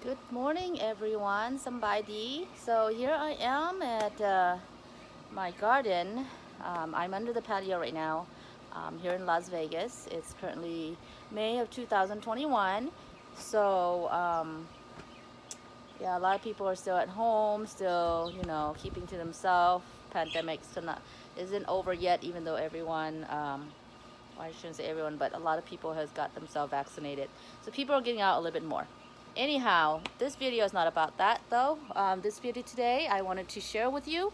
Good morning, everyone. Somebody. So here I am at my garden. I'm under the patio right now, here in Las Vegas. It's currently May of 2021. So yeah, a lot of people are still at home, still keeping to themselves. Pandemic still not isn't over yet, even though everyone. Well, I shouldn't say everyone, but a lot of people has got themselves vaccinated. So people are getting out a little bit more. Anyhow, this video is not about that though. This video today I wanted to share with you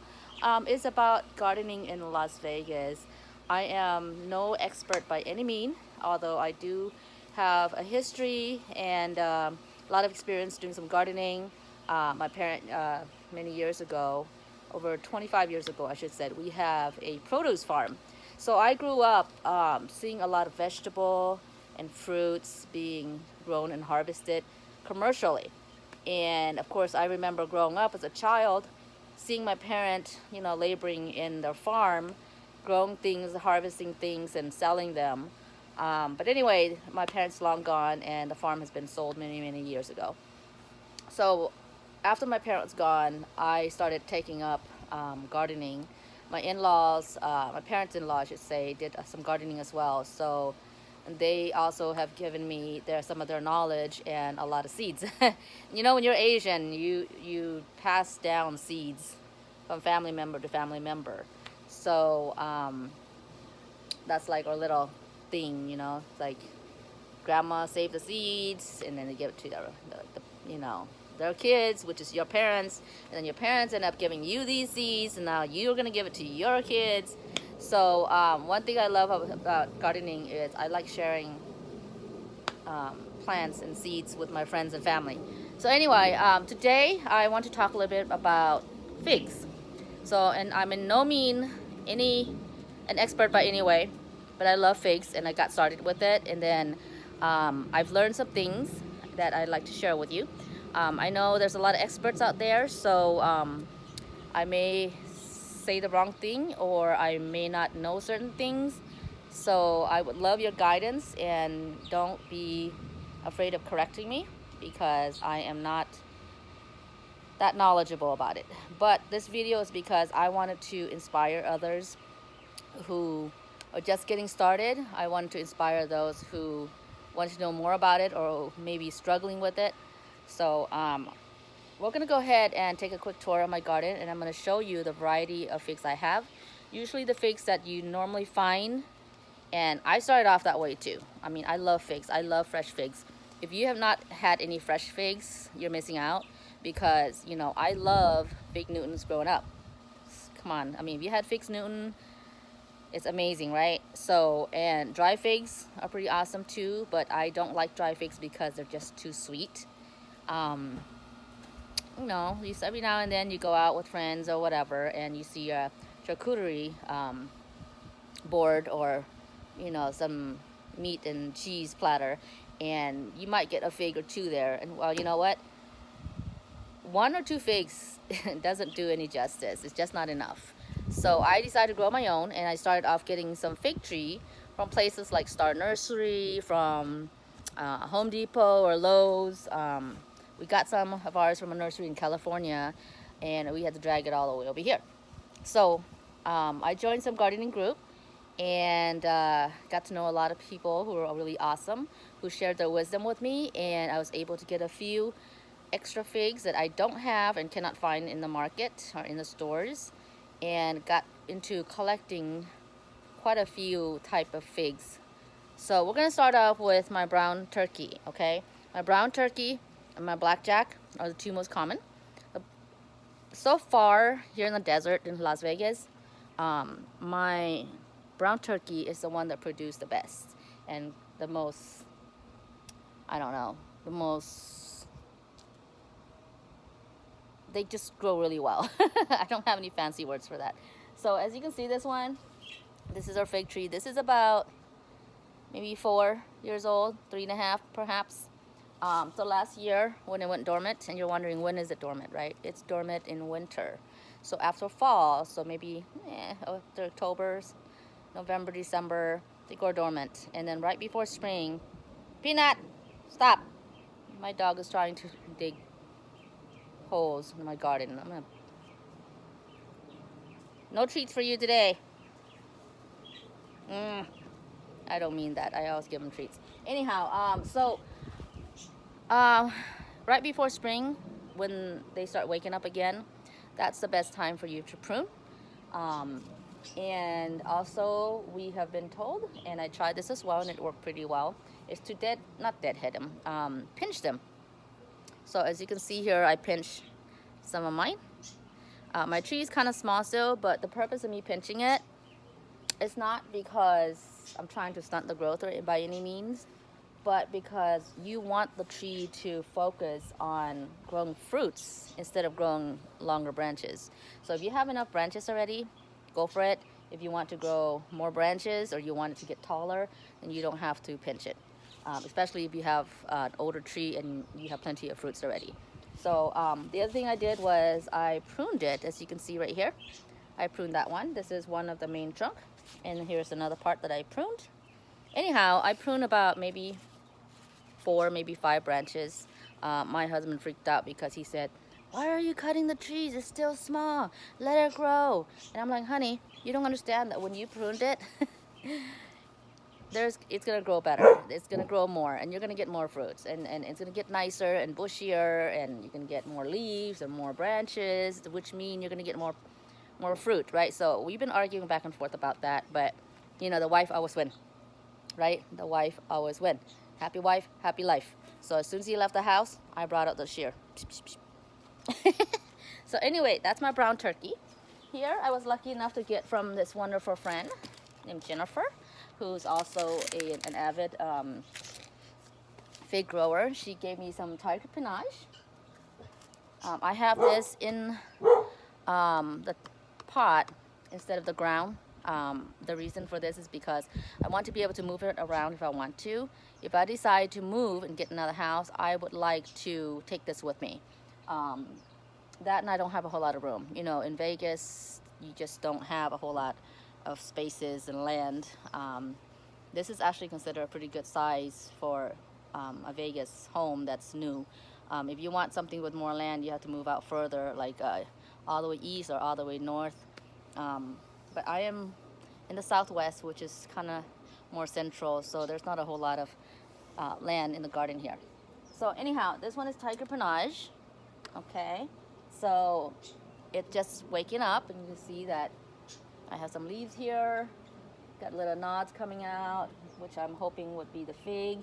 is about gardening in Las Vegas. I am no expert by any means, although I do have a history and a lot of experience doing some gardening. My parent, many years ago, over 25 years ago I should say, we have a produce farm. So I grew up seeing a lot of vegetable and fruits being grown and harvested commercially. And of course, I remember growing up as a child, seeing my parent, laboring in their farm, growing things, harvesting things, and selling them. But anyway, my parents long gone, and the farm has been sold many, many years ago. So after my parents gone, I started taking up gardening. My in-laws, my parents-in-law, I should say, did some gardening as well. So and they also have given me some of their knowledge and a lot of seeds. When you're Asian, you pass down seeds from family member to family member. So that's like our little thing, It's like grandma saved the seeds, and then they give it to their kids, which is your parents, and then your parents end up giving you these seeds, and now you're gonna give it to your kids. So one thing I love about gardening is I like sharing plants and seeds with my friends and family. So anyway, today I want to talk a little bit about figs. So, and I'm in no mean an expert by any way, but I love figs, and I got started with it, and then I've learned some things that I'd like to share with you. I know there's a lot of experts out there, so I may say the wrong thing, or I may not know certain things. So I would love your guidance, and don't be afraid of correcting me, because I am not that knowledgeable about it. But this video is because I wanted to inspire others who are just getting started. I wanted to inspire those who want to know more about it or maybe struggling with it. So we're going to go ahead and take a quick tour of my garden, and I'm going to show you the variety of figs I have. Usually the figs that you normally find, and I started off that way too. I mean, I love figs. I love fresh figs. If you have not had any fresh figs, you're missing out, because, I love fig Newtons growing up. Come on. I mean, if you had figs Newton, it's amazing, right? So, and dry figs are pretty awesome too, but I don't like dry figs because they're just too sweet. Every now and then you go out with friends or whatever, and you see a charcuterie board, or some meat and cheese platter, and you might get a fig or two there, and well, you know what, one or two figs doesn't do any justice. It's just not enough. So I decided to grow my own, and I started off getting some fig tree from places like Star Nursery, from Home Depot or Lowe's. We got some of ours from a nursery in California, and we had to drag it all the way over here. So I joined some gardening group, and got to know a lot of people who were really awesome, who shared their wisdom with me, and I was able to get a few extra figs that I don't have and cannot find in the market or in the stores, and got into collecting quite a few type of figs. So we're going to start off with my brown turkey, okay? My brown turkey and my blackjack are the two most common. So far, here in the desert in Las Vegas, my brown turkey is the one that produced the best and the most, they just grow really well. I don't have any fancy words for that. So as you can see, this is our fig tree. This is about maybe 4 years old, 3.5 perhaps. So last year when it went dormant, and you're wondering when is it dormant, right? It's dormant in winter. So after fall, so maybe after October, November, December, they go dormant. And then right before spring, Peanut, stop. My dog is trying to dig holes in my garden. No treats for you today. I don't mean that. I always give them treats. Anyhow, right before spring, when they start waking up again, that's the best time for you to prune. And also, we have been told, and I tried this as well, and it worked pretty well, is to not deadhead them, pinch them. So as you can see here, I pinch some of mine. My tree is kind of small still, but the purpose of me pinching it is not because I'm trying to stunt the growth or by any means, but because you want the tree to focus on growing fruits instead of growing longer branches. So if you have enough branches already, go for it. If you want to grow more branches or you want it to get taller, then you don't have to pinch it, especially if you have an older tree and you have plenty of fruits already. So the other thing I did was I pruned it, as you can see right here. I pruned that one. This is one of the main trunk, and here's another part that I pruned. Anyhow, I pruned about maybe 4, maybe 5 branches. My husband freaked out because he said, "Why are you cutting the trees? It's still small. Let it grow." And I'm like, "Honey, you don't understand that when you pruned it, it's gonna grow better. It's gonna grow more, and you're gonna get more fruits, and it's gonna get nicer and bushier, and you can get more leaves and more branches, which mean you're gonna get more fruit, right?" So we've been arguing back and forth about that, but you know, the wife always win, right? The wife always win. Happy wife, happy life. So as soon as he left the house, I brought out the shear. So anyway, that's my brown turkey. Here, I was lucky enough to get from this wonderful friend named Jennifer, who's also an avid fig grower. She gave me some tiger panache. I have this in the pot instead of the ground. The reason for this is because I want to be able to move it around if I want to. If I decide to move and get another house, I would like to take this with me. That and I don't have a whole lot of room. You know, in Vegas, you just don't have a whole lot of spaces and land. This is actually considered a pretty good size for a Vegas home that's new. If you want something with more land, you have to move out further, like all the way east or all the way north. But I am in the southwest, which is kind of more central, so there's not a whole lot of land in the garden here. So anyhow, this one is tiger panache. Okay, so it's just waking up, and you can see that I have some leaves here, got little nods coming out, which I'm hoping would be the fig.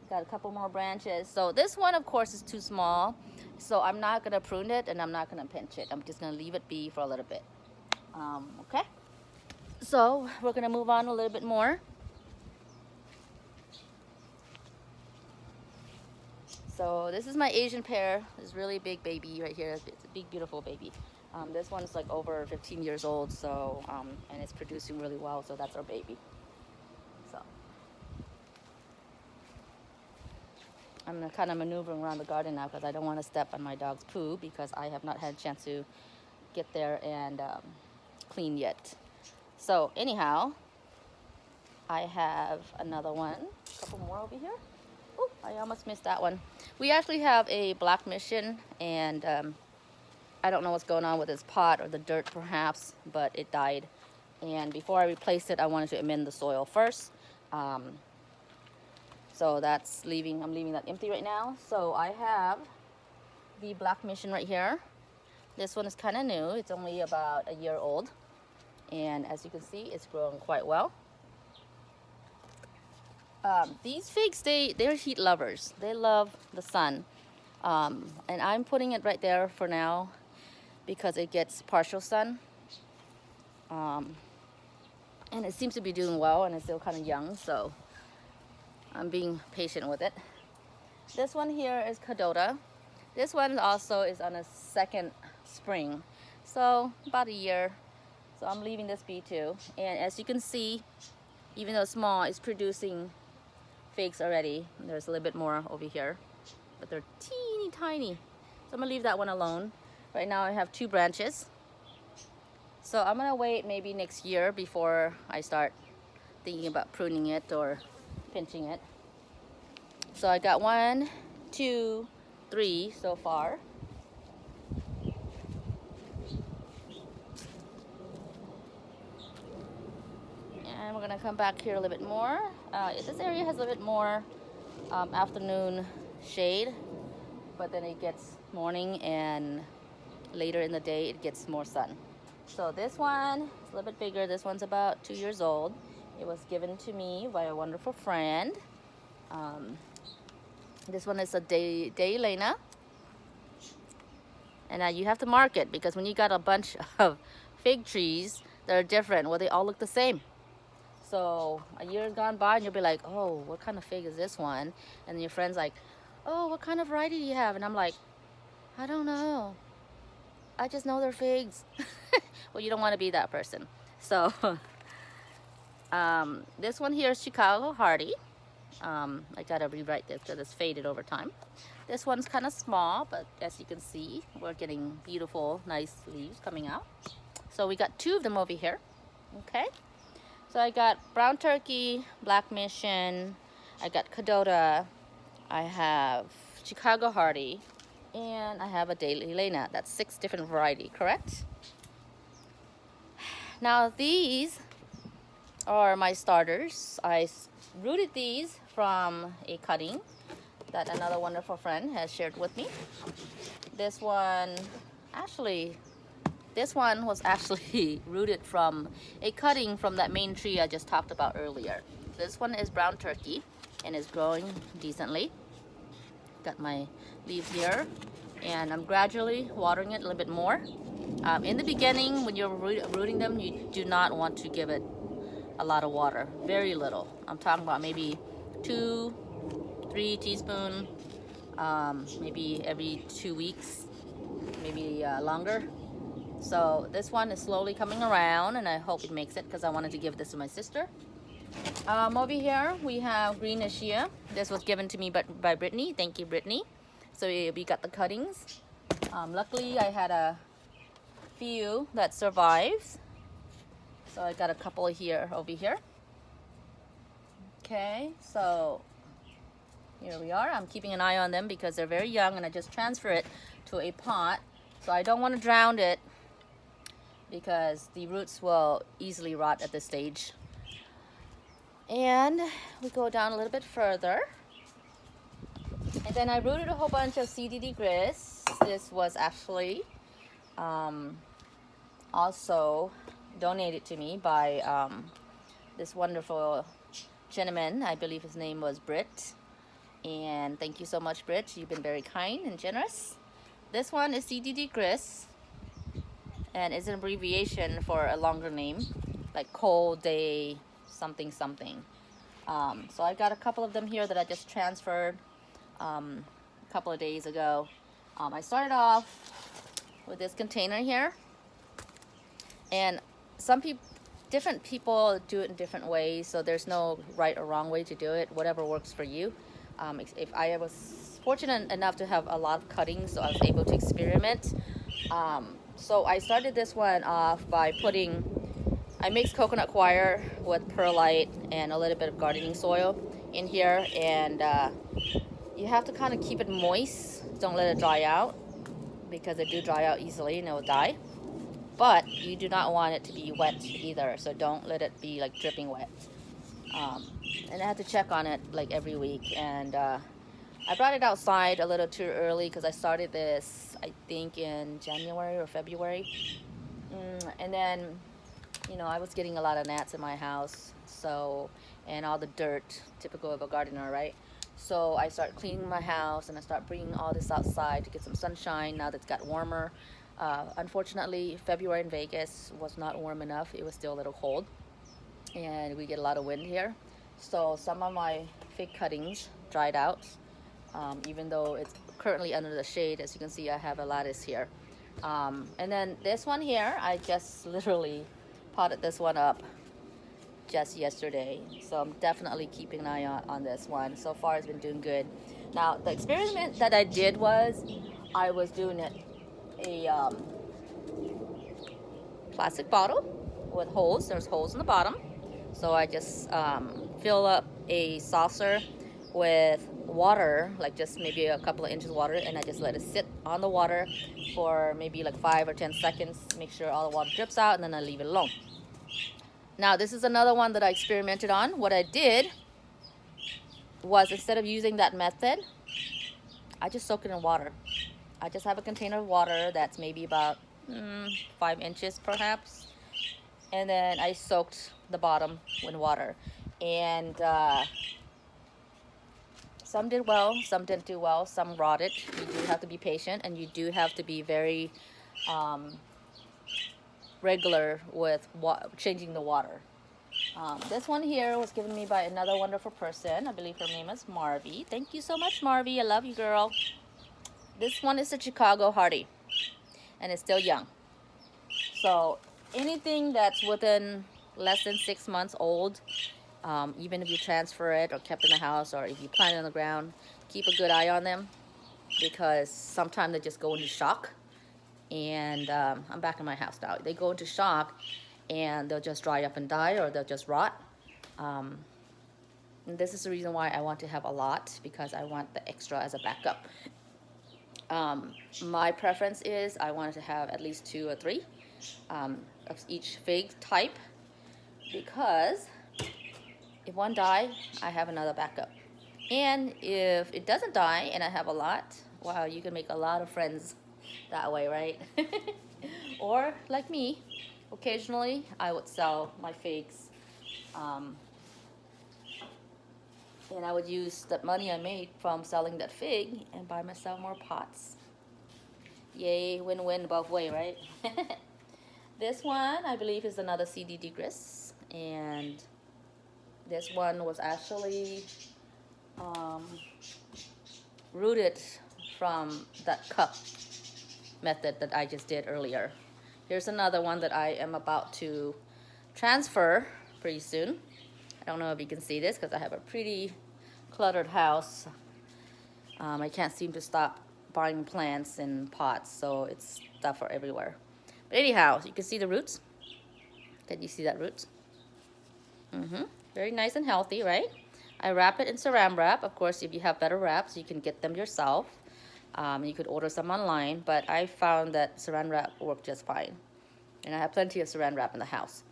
Got a couple more branches. So this one, of course, is too small, so I'm not gonna prune it and I'm not gonna pinch it. I'm just gonna leave it be for a little bit. Okay, so we're gonna move on a little bit more. So this is my Asian pear. This really big baby right here. It's a big, beautiful baby. This one's like over 15 years old, so and it's producing really well. So that's our baby. So I'm kind of maneuvering around the garden now because I don't want to step on my dog's poo because I have not had a chance to get there and clean yet. So anyhow, I have another one, a couple more over here. Oh, I almost missed that one. We actually have a black mission, and I don't know what's going on with this pot or the dirt perhaps, but it died. And before I replaced it, I wanted to amend the soil first. So that's I'm leaving that empty right now. So I have the black mission right here. This one is kind of new. It's only about a year old. And as you can see, it's growing quite well. These figs, they're heat lovers. They love the sun. And I'm putting it right there for now because it gets partial sun. And it seems to be doing well, and it's still kind of young, so I'm being patient with it. This one here is Cadota. This one also is on a second spring, so about a year. So I'm leaving this be too. And as you can see, even though small, it's producing figs already. There's a little bit more over here, but they're teeny tiny. So I'm gonna leave that one alone. Right now I have 2 branches. So I'm gonna wait maybe next year before I start thinking about pruning it or pinching it. So I got 1, 2, 3 so far. And we're gonna come back here a little bit more. This area has a little bit more afternoon shade, but then it gets morning and later in the day it gets more sun. So this one is a little bit bigger. This one's about 2 years old. It was given to me by a wonderful friend. This one is a Daylena. And you have to mark it, because when you got a bunch of fig trees that are different, well, they all look the same. So a year gone by and you'll be like, oh, what kind of fig is this one? And your friend's like, oh, what kind of variety do you have? And I'm like, I don't know. I just know they're figs. Well, you don't want to be that person. So this one here is Chicago Hardy. I gotta rewrite this because it's faded over time. This one's kind of small, but as you can see, we're getting beautiful, nice leaves coming out. So we got 2 of them over here. Okay. So I got brown turkey, black mission, I got Cadota, I have Chicago Hardy, and I have a Daylena. That's 6 different variety, correct? Now these are my starters. I rooted these from a cutting that another wonderful friend has shared with me. This one was actually rooted from a cutting from that main tree I just talked about earlier. This one is brown turkey and is growing decently. Got my leaves here, and I'm gradually watering it a little bit more. In the beginning, when you're rooting them, you do not want to give it a lot of water, very little. I'm talking about maybe 2, 3 teaspoons, maybe every 2 weeks, maybe longer. So this one is slowly coming around, and I hope it makes it because I wanted to give this to my sister. Over here we have green Ashia. This was given to me by Brittany. Thank you, Brittany. So we got the cuttings. Luckily I had a few that survived. So I got a couple here over here. Okay, so here we are. I'm keeping an eye on them because they're very young, and I just transfer it to a pot. So I don't want to drown it because the roots will easily rot at this stage. And we go down a little bit further. And then I rooted a whole bunch of CDD grist. This was actually also donated to me by this wonderful gentleman. I believe his name was Britt. And thank you so much, Britt. You've been very kind and generous. This one is CDD grist, and it's an abbreviation for a longer name, like cold day something something. So I got a couple of them here that I just transferred a couple of days ago. I started off with this container here, and different people do it in different ways, so there's no right or wrong way to do it. Whatever works for you. If I was fortunate enough to have a lot of cuttings, so I was able to experiment. So I started this one off by I mixed coconut coir with perlite and a little bit of gardening soil in here, and you have to kind of keep it moist. Don't let it dry out, because it do dry out easily and it will die. But you do not want it to be wet either, so don't let it be like dripping wet. And I had to check on it like every week, and I brought it outside a little too early because I started this I think in January or February. And then, you know, I was getting a lot of gnats in my house, and all the dirt, typical of a gardener, right? So I start cleaning my house, and I start bringing all this outside to get some sunshine now that it's got warmer. Unfortunately, February in Vegas was not warm enough. It was still a little cold, and we get a lot of wind here. So some of my fig cuttings dried out, even though it's currently under the shade. As you can see, I have a lattice here. And then this one here, I just literally potted this one up just yesterday. So I'm definitely keeping an eye on this one. So far, it's been doing good. Now, the experiment that I did was I was doing it a plastic bottle with holes. There's holes in the bottom. So I just fill up a saucer with water, like just maybe a couple of inches of water, and I just let it sit on the water for maybe like 5 or 10 seconds, make sure all the water drips out, and then I leave it alone. Now this is another one that I experimented on. What I did was, instead of using that method, I just soak it in water. I just have a container of water that's maybe about 5 inches perhaps, and then I soaked the bottom in water. And some did well, some didn't do well, some rotted. You do have to be patient, and you do have to be very regular with changing the water. This one here was given me by another wonderful person. I believe her name is Marvy. Thank you so much, Marvy. I love you, girl. This one is a Chicago Hardy, and it's still young. So anything that's within less than 6 months old, even if you transfer it or kept in the house, or if you plant it on the ground, keep a good eye on them, because sometimes they just go into shock. And I'm back in my house now. They go into shock and they'll just dry up and die, or they'll just rot. And this is the reason why I want to have a lot, because I want the extra as a backup. My preference is I wanted to have at least 2 or 3 of each fig type, because if one die, I have another backup. And if it doesn't die and I have a lot, wow, you can make a lot of friends that way, right? Or like me, occasionally I would sell my figs, and I would use that money I made from selling that fig and buy myself more pots. Yay, win-win both way, right? This one I believe is another CD digris, and this one was actually rooted from that cup method that I just did earlier. Here's another one that I am about to transfer pretty soon. I don't know if you can see this because I have a pretty cluttered house. I can't seem to stop buying plants in pots, so it's stuff are everywhere. But anyhow, you can see the roots. Can you see that roots? Very nice and healthy, right? I wrap it in saran wrap. Of course, if you have better wraps, you can get them yourself. You could order some online, but I found that saran wrap worked just fine. And I have plenty of saran wrap in the house.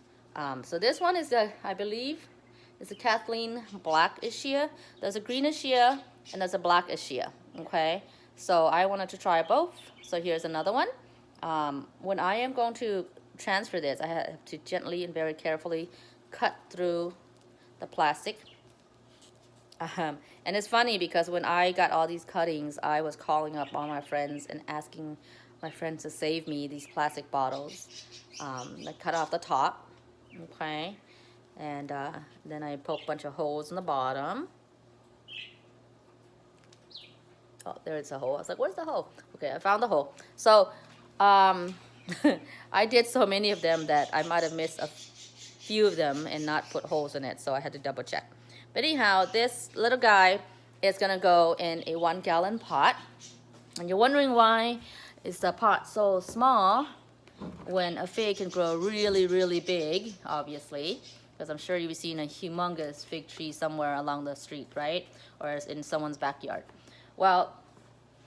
So this one is I believe, is a Kathleen black Ischia. There's a green Ischia and there's a black Ischia, okay? So I wanted to try both. So here's another one. When I am going to transfer this, I have to gently and very carefully cut through the plastic. And it's funny because when I got all these cuttings, I was calling up all my friends and asking my friends to save me these plastic bottles. I cut off the top, okay? And then I poke a bunch of holes in the bottom. Oh, there's a hole. I was like, where's the hole? Okay, I found the hole. So I did so many of them that I might have missed a few of them and not put holes in it, so I had to double check. But anyhow, this little guy is gonna go in a 1-gallon pot. And you're wondering why is the pot so small when a fig can grow really, really big, obviously. Because I'm sure you've seen a humongous fig tree somewhere along the street, right? Or in someone's backyard. Well,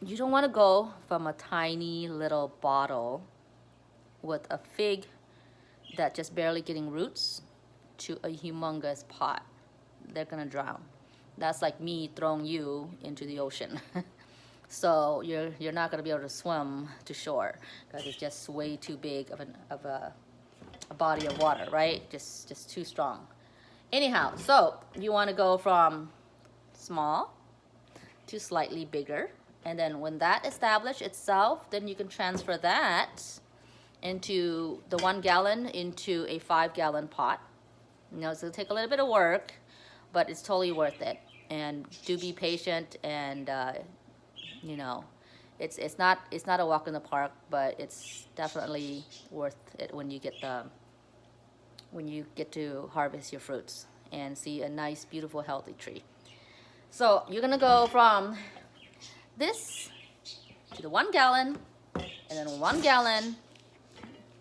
you don't want to go from a tiny little bottle with a fig that just barely getting roots to a humongous pot. They're gonna drown. That's like me throwing you into the ocean. So you're not gonna be able to swim to shore because it's just way too big of a body of water, right? Just too strong. Anyhow, so you want to go from small to slightly bigger, and then when that establishes itself, then you can transfer that into the 1 gallon into a 5-gallon pot. You know, it's gonna take a little bit of work, but it's totally worth it. And do be patient, and you know, it's not a walk in the park, but it's definitely worth it when you get to harvest your fruits and see a nice, beautiful, healthy tree. So you're gonna go from this to the 1 gallon, and then 1 gallon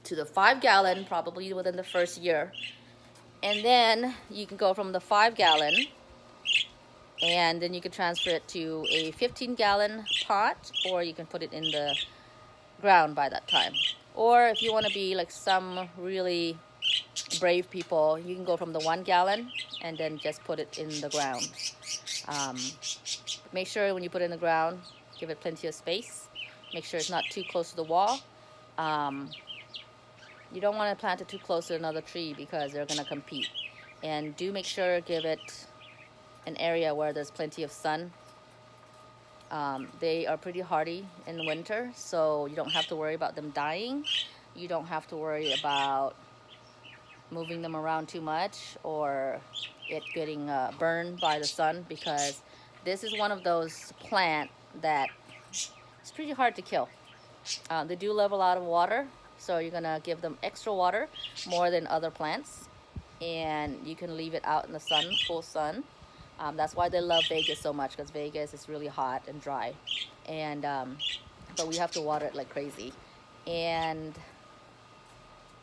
to the 5 gallon, probably within the first year. And then you can go from the 5 gallon And then you can transfer it to a 15-gallon pot, or you can put it in the ground by that time. Or if you want to be like some really brave people, you can go from the 1 gallon and then just put it in the ground. Um, make sure when you put it in the ground, give it plenty of space. Make sure it's not too close to the wall. You don't want to plant it too close to another tree because they're going to compete. And do make sure give it an area where there's plenty of sun. They are pretty hardy in winter, so you don't have to worry about them dying. You don't have to worry about moving them around too much or it getting burned by the sun, because this is one of those plants that it's pretty hard to kill. They do love a lot of water, so you're gonna give them extra water, more than other plants, and you can leave it out in the sun, full sun. That's why they love Vegas so much, because Vegas is really hot and dry, and but we have to water it like crazy. And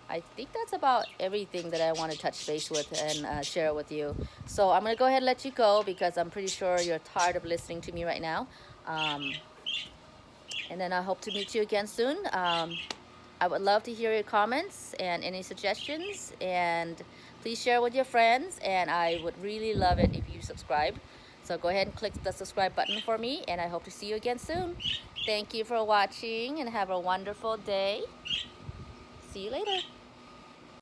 I think that's about everything that I want to touch base with and share with you. So I'm going to go ahead and let you go, because I'm pretty sure you're tired of listening to me right now. And then I hope to meet you again soon. I would love to hear your comments and any suggestions. And please share with your friends. And I would really love it if you subscribe. So go ahead and click the subscribe button for me. And I hope to see you again soon. Thank you for watching and have a wonderful day. See you later.